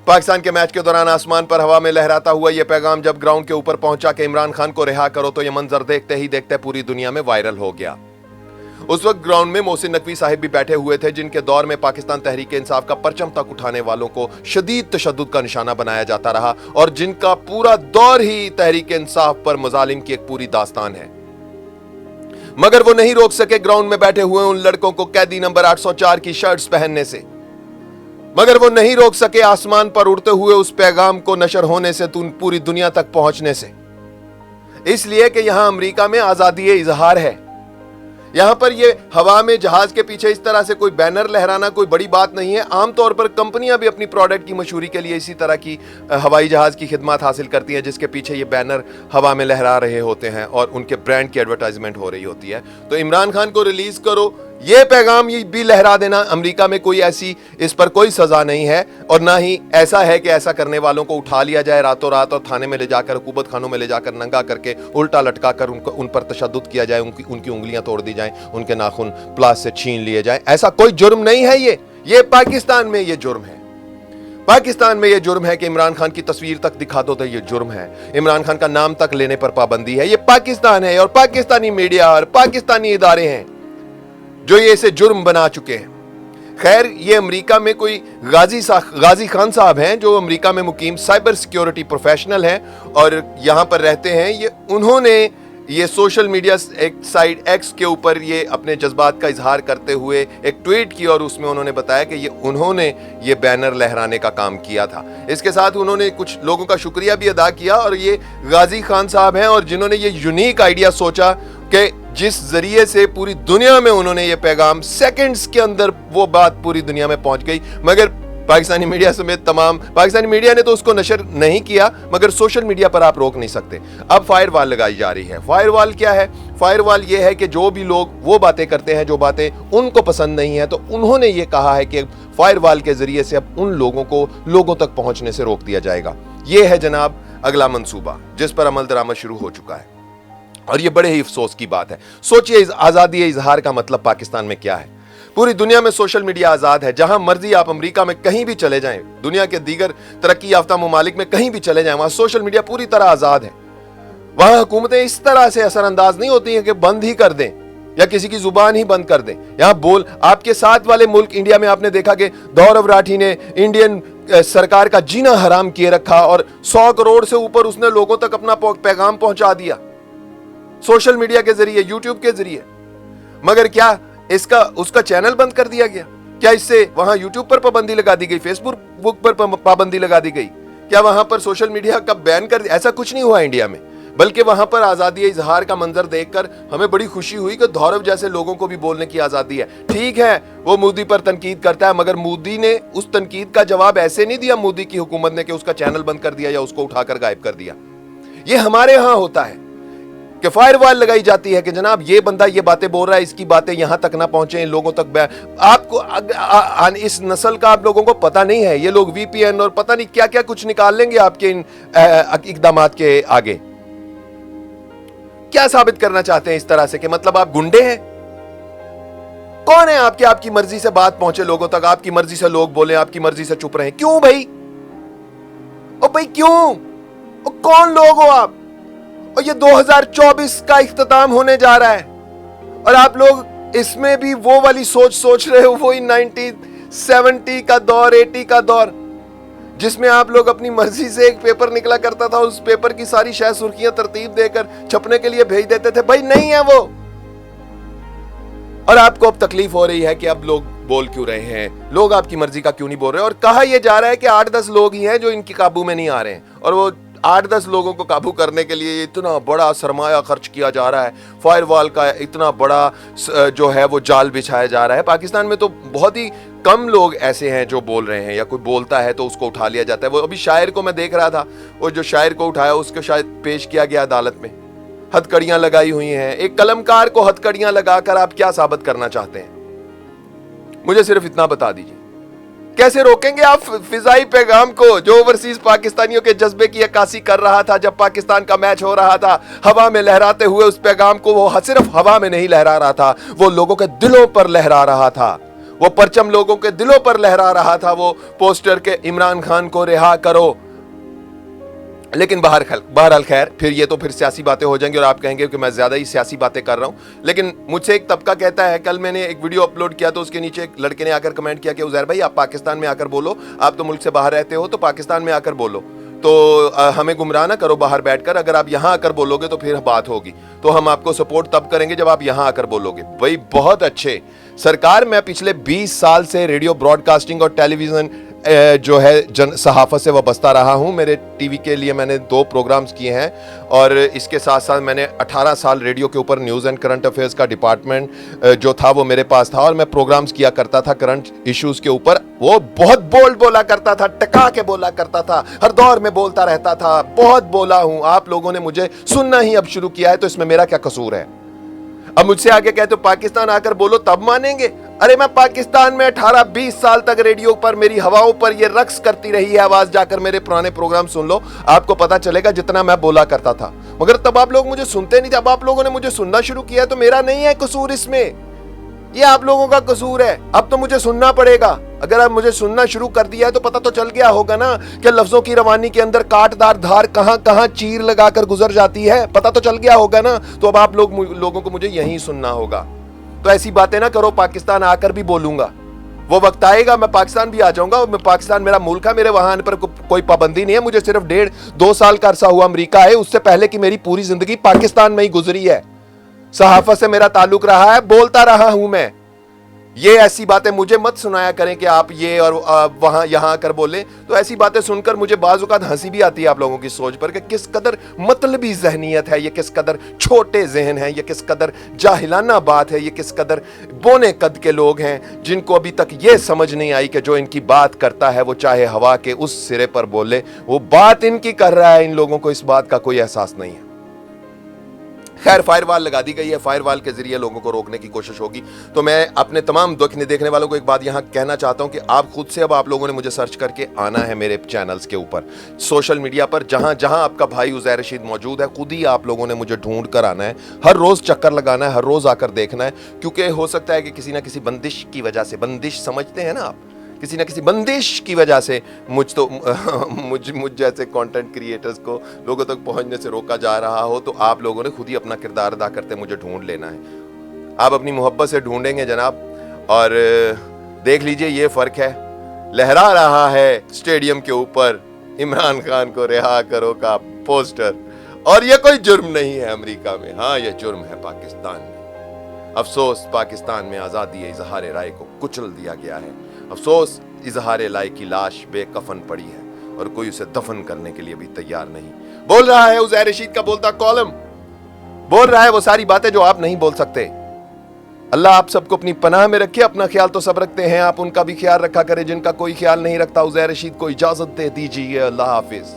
पाकिस्तान के मैच के दौरान आसमान पर हवा में लहराता हुआ यह पैगाम जब ग्राउंड के ऊपर पहुंचा कि इमरान खान को रिहा करो, तो यह मंजर देखते ही देखते पूरी दुनिया में वायरल हो गया। उस वक्त ग्राउंड में मोहसिन नकवी साहिब भी बैठे हुए थे, जिनके दौर में पाकिस्तान तहरीक इंसाफ का परचम तक उठाने वालों को शदीद तशद्दुद का निशाना बनाया जाता रहा और जिनका पूरा दौर ही तहरीक इंसाफ पर मुजालिम की एक पूरी दास्तान है। मगर वो नहीं रोक सके ग्राउंड में बैठे हुए उन लड़कों को कैदी नंबर 804 की शर्ट्स पहनने से। मगर वो नहीं रोक सके आसमान पर उड़ते हुए उस पैगाम को नशर होने से पूरी दुनिया तक पहुंचने से। इसलिए कि यहां अमेरिका में आजादी इजहार है। यहां पर ये हवा में जहाज के पीछे इस तरह से कोई बैनर लहराना कोई बड़ी बात नहीं है। आमतौर पर कंपनियां भी अपनी प्रोडक्ट की मशहूरी के लिए इसी तरह की हवाई जहाज की खिदमत हासिल करती हैं, जिसके पीछे ये बैनर हवा में लहरा रहे होते हैं और उनके ब्रांड की एडवर्टाइजमेंट हो रही होती है। तो इमरान खान को रिलीज करो, ये पैगाम ये भी लहरा देना, अमेरिका में कोई ऐसी इस पर कोई सजा नहीं है और ना ही ऐसा है कि ऐसा करने वालों को उठा लिया जाए रातों रात और थाने में ले जाकर, हुकूमत खानों में ले जाकर नंगा करके उल्टा लटका कर उन पर तशद्दुद किया जाए, उनकी उंगलियां तोड़ दी जाएं, उनके नाखून प्लास से छीन लिए जाएं। ऐसा कोई जुर्म नहीं है। ये पाकिस्तान में ये जुर्म है। पाकिस्तान में ये जुर्म है कि इमरान खान की तस्वीर तक दिखा दो तो ये जुर्म है। इमरान खान का नाम तक लेने पर पाबंदी है। ये पाकिस्तान है और पाकिस्तानी मीडिया और पाकिस्तानी इदारे हैं जो ये इसे जुर्म बना चुके हैं। खैर, ये अमेरिका में कोई गाजी खान साहब हैं जो अमेरिका में मुकीम साइबर सिक्योरिटी प्रोफेशनल हैं और यहाँ पर रहते हैं। उन्होंने ये सोशल मीडिया एक साइट एक्स के ऊपर ये अपने जज्बात का इजहार करते हुए एक ट्वीट किया और उसमें उन्होंने बताया कि उन्होंने ये बैनर लहराने का काम किया था। इसके साथ उन्होंने कुछ लोगों का शुक्रिया भी अदा किया और ये गाजी खान साहब हैं और जिन्होंने ये यूनिक आइडिया सोचा कि जिस जरिए से पूरी दुनिया में उन्होंने ये पैगाम सेकंड्स के अंदर वो बात पूरी दुनिया में पहुंच गई। मगर पाकिस्तानी मीडिया समेत तमाम पाकिस्तानी मीडिया ने तो उसको नशर नहीं किया, मगर सोशल मीडिया पर आप रोक नहीं सकते। अब फायरवॉल लगाई जा रही है। फायरवॉल क्या है? फायरवॉल ये है कि जो भी लोग वो बातें करते हैं जो बातें उनको पसंद नहीं है, तो उन्होंने ये कहा है कि फायरवॉल के जरिए से अब उन लोगों को लोगों तक पहुंचने से रोक दिया जाएगा। ये है जनाब अगला मंसूबा जिस पर अमल दरामद शुरू हो चुका है और ये बड़े ही अफसोस की बात है। सोचिए, आजादी इजहार का मतलब पाकिस्तान में क्या है। पूरी दुनिया में सोशल मीडिया आजाद है। जहां मर्जी आप अमेरिका में कहीं भी चले जाएं, दुनिया के दीगर तरक्की याफ्ता ममालिक में कहीं भी चले जाएं, वहां सोशल मीडिया पूरी तरह आजाद है। वहां हुकूमतें इस तरह से असरअंदाज नहीं होती हैं कि बंद ही कर दें या किसी की जुबान ही बंद कर दें। यहां आपके साथ वाले मुल्क इंडिया में आपने देखा कि गौरव राठी ने इंडियन सरकार का जीना हराम किए रखा और 100 करोड़ से ऊपर उसने लोगों तक अपना पैगाम पहुंचा दिया सोशल मीडिया के जरिए, यूट्यूब के जरिए। मगर क्या उसका चैनल बंद कर दिया गया? क्या इससे वहां यूट्यूब पर पाबंदी लगा दी गई, फेसबुक पर पाबंदी लगा दी गई? क्या वहां पर सोशल मीडिया का बैन कर दिया? ऐसा कुछ नहीं हुआ इंडिया में, बल्कि वहां पर आजादी इजहार का मंजर देखकर हमें बड़ी खुशी हुई कि धौरव जैसे लोगों को भी बोलने की आजादी है। ठीक है, वो मोदी पर तनकीद करता है, मगर मोदी ने उस तनकीद का जवाब ऐसे नहीं दिया मोदी की हुकूमत ने कि उसका चैनल बंद कर दिया या उसको उठाकर गायब कर दिया। ये हमारे यहां होता है कि फायरवॉल लगाई जाती है कि जनाब ये बंदा ये बातें बोल रहा है, इसकी बातें यहां तक ना पहुंचे, लोगों तक। आपको इस नस्ल का आप लोगों को पता नहीं है। ये लोग वीपीएन और पता नहीं क्या क्या कुछ निकाल लेंगे आपके इन इकदामात के आगे। क्या साबित करना चाहते हैं इस तरह से कि मतलब आप गुंडे हैं? कौन है आपकी मर्जी से बात पहुंचे लोगों तक, आपकी मर्जी से लोग बोले, आपकी मर्जी से चुप रहे? क्यों भाई? ओ भाई क्यों? ओ कौन लोग हो आप? और ये 2024 का इख्तिताम होने जा रहा है और आप लोग इसमें भी वो वाली सोच रहे हो, वही 1970 का दौर, 80 का दौर, जिसमें आप लोग अपनी मर्जी से एक पेपर निकला करता था, उस पेपर की सारी शायद सुर्खियां तरतीब देकर छपने के लिए भेज देते थे। भाई नहीं है वो। और आपको अब तकलीफ हो रही है कि अब लोग बोल क्यों रहे हैं, लोग आपकी मर्जी का क्यों नहीं बोल रहे। और कहा यह जा रहा है कि 8-10 लोग ही हैं जो इनके काबू में नहीं आ रहे हैं और वो 8-10 लोगों को काबू करने के लिए इतना बड़ा सरमाया खर्च किया जा रहा है, फायरवॉल का इतना बड़ा जो है वो जाल बिछाया जा रहा है। पाकिस्तान में तो बहुत ही कम लोग ऐसे हैं जो बोल रहे हैं, या कोई बोलता है तो उसको उठा लिया जाता है। वो अभी शायर को मैं देख रहा था, वो जो शायर को उठाया उसको शायद पेश किया गया अदालत में, हथकड़ियां लगाई हुई हैं। एक कलमकार को हथकड़ियां लगाकर आप क्या साबित करना चाहते हैं? मुझे सिर्फ इतना बता दीजिए। कैसे रोकेंगे आप फिजाई पैगाम को जो ओवरसीज पाकिस्तानियों के जज्बे की अक्कासी कर रहा था? जब पाकिस्तान का मैच हो रहा था, हवा में लहराते हुए उस पैगाम को वो सिर्फ हवा में नहीं लहरा रहा था, वो लोगों के दिलों पर लहरा रहा था। वो परचम लोगों के दिलों पर लहरा रहा था, वो पोस्टर के इमरान खान को रिहा करो। लेकिन बहरहाल खैर, फिर ये तो फिर सियासी बातें हो जाएंगी और आप कहेंगे कि मैं ज्यादा ही सियासी बातें कर रहा हूं। लेकिन मुझसे एक तबका कहता है, कल मैंने एक वीडियो अपलोड किया तो उसके नीचे एक लड़के ने आकर कमेंट किया कि उज़ैर भाई आप पाकिस्तान में आकर बोलो, आप तो मुल्क से बाहर रहते हो तो पाकिस्तान में आकर बोलो, तो हमें गुमराह ना करो बाहर बैठकर, अगर आप यहां आकर बोलोगे तो फिर बात होगी, तो हम आपको सपोर्ट तब करेंगे जब आप यहां आकर बोलोगे। भाई बहुत अच्छे सरकार, मैं पिछले 20 साल से रेडियो ब्रॉडकास्टिंग और टेलीविजन जो है सहाफत से वाबस्ता रहा हूं। मेरे टीवी के लिए मैंने 2 प्रोग्राम्स किए हैं और इसके साथ साथ मैंने 18 साल रेडियो के ऊपर न्यूज़ एंड करंट अफेयर्स का डिपार्टमेंट जो था वो मेरे पास था और मैं प्रोग्राम्स किया करता था करंट इश्यूज के ऊपर। वो बहुत बोल्ड बोला करता था, टका के बोला करता था, हर दौर में बोलता रहता था, बहुत बोला हूं। आप लोगों ने मुझे सुनना ही अब शुरू किया है, तो इसमें मेरा क्या कसूर है? अब मुझसे आगे कहते हो पाकिस्तान आकर बोलो तब मानेंगे। अरे मैं पाकिस्तान में 18-20 साल तक रेडियो पर मेरी हवाओं पर ये रक्स करती रही है आवाज, जाकर मेरे पुराने प्रोग्राम सुन लो, आपको पता चलेगा जितना मैं बोला करता था। मगर तब आप लोग मुझे सुनते नहीं थे, अब आप लोगों ने मुझे सुनना शुरू किया, तो मेरा नहीं है कसूर इसमें, ये आप लोगों का कसूर है। अब तो मुझे सुनना पड़ेगा। अगर आप मुझे सुनना शुरू कर दिया है तो पता तो चल गया होगा ना कि लफ्जों की रवानी के अंदर काटदार धार कहां कहां चीर लगाकर गुजर जाती है, पता तो चल गया होगा ना। तो अब आप लोगों को मुझे यहीं सुनना होगा। तो ऐसी बातें ना करो, पाकिस्तान आकर भी बोलूंगा, वो वक्त आएगा मैं पाकिस्तान भी आ जाऊंगा। मैं पाकिस्तान मेरा मुल्क है, मेरे वहां आने पर कोई पाबंदी नहीं है। मुझे सिर्फ 1.5-2 साल का अरसा हुआ अमेरिका है, उससे पहले की मेरी पूरी जिंदगी पाकिस्तान में ही गुजरी है। सहाफत से मेरा ताल्लुक रहा है, बोलता रहा हूं मैं। ये ऐसी बातें मुझे मत सुनाया करें कि आप ये और वहां यहां कर बोले। तो ऐसी बातें सुनकर मुझे बाज़ औक़ात हंसी भी आती है आप लोगों की सोच पर कि किस कदर मतलबी ज़हनियत है, ये किस कदर छोटे जहन है, ये किस कदर जाहिलाना बात है, ये किस कदर बोने कद के लोग हैं जिनको अभी तक ये समझ नहीं आई कि जो इनकी बात करता है वो चाहे हवा के उस सिरे पर बोले, वो बात इनकी कर रहा है। इन लोगों को इस बात का कोई एहसास नहीं है। खैर फायरवॉल लगा दी गई है, फायरवॉल के जरिए लोगों को रोकने की कोशिश होगी। तो मैं अपने तमाम देखने वालों को एक बात यहां कहना चाहता हूं कि आप खुद से, अब आप लोगों ने मुझे सर्च करके आना है मेरे चैनल्स के ऊपर, सोशल मीडिया पर जहां जहां आपका भाई उज़ैर रशीद मौजूद है, खुद ही आप लोगों ने मुझे ढूंढ कर आना है, हर रोज चक्कर लगाना है, हर रोज आकर देखना है। क्योंकि हो सकता है कि किसी ना किसी बंदिश की वजह से, बंदिश समझते हैं ना आप, किसी न किसी बंदिश की वजह से मुझ जैसे कंटेंट क्रिएटर्स को लोगों तक पहुंचने से रोका जा रहा हो। तो आप लोगों ने खुद ही अपना किरदार अदा करते मुझे ढूंढ लेना है। आप अपनी मोहब्बत से ढूंढेंगे जनाब। और देख लीजिए ये फर्क है, लहरा रहा है स्टेडियम के ऊपर इमरान खान को रिहा करो का पोस्टर, और ये कोई जुर्म नहीं है अमेरिका में, हाँ ये जुर्म है पाकिस्तान में। अफसोस पाकिस्तान में आज़ादी इजहार राय को कुचल दिया गया है। अफसोस इजहार राय की लाश बेकफन पड़ी है और कोई उसे दफन करने के लिए भी तैयार नहीं। बोल रहा है उज़ैर रशीद का बोलता कॉलम, बोल रहा है वो सारी बातें जो आप नहीं बोल सकते। अल्लाह आप सबको अपनी पनाह में रखे। अपना ख्याल तो सब रखते हैं, आप उनका भी ख्याल रखा करें जिनका कोई ख्याल नहीं रखता। उज़ैर रशीद को इजाजत दे दीजिए। अल्लाह हाफिज।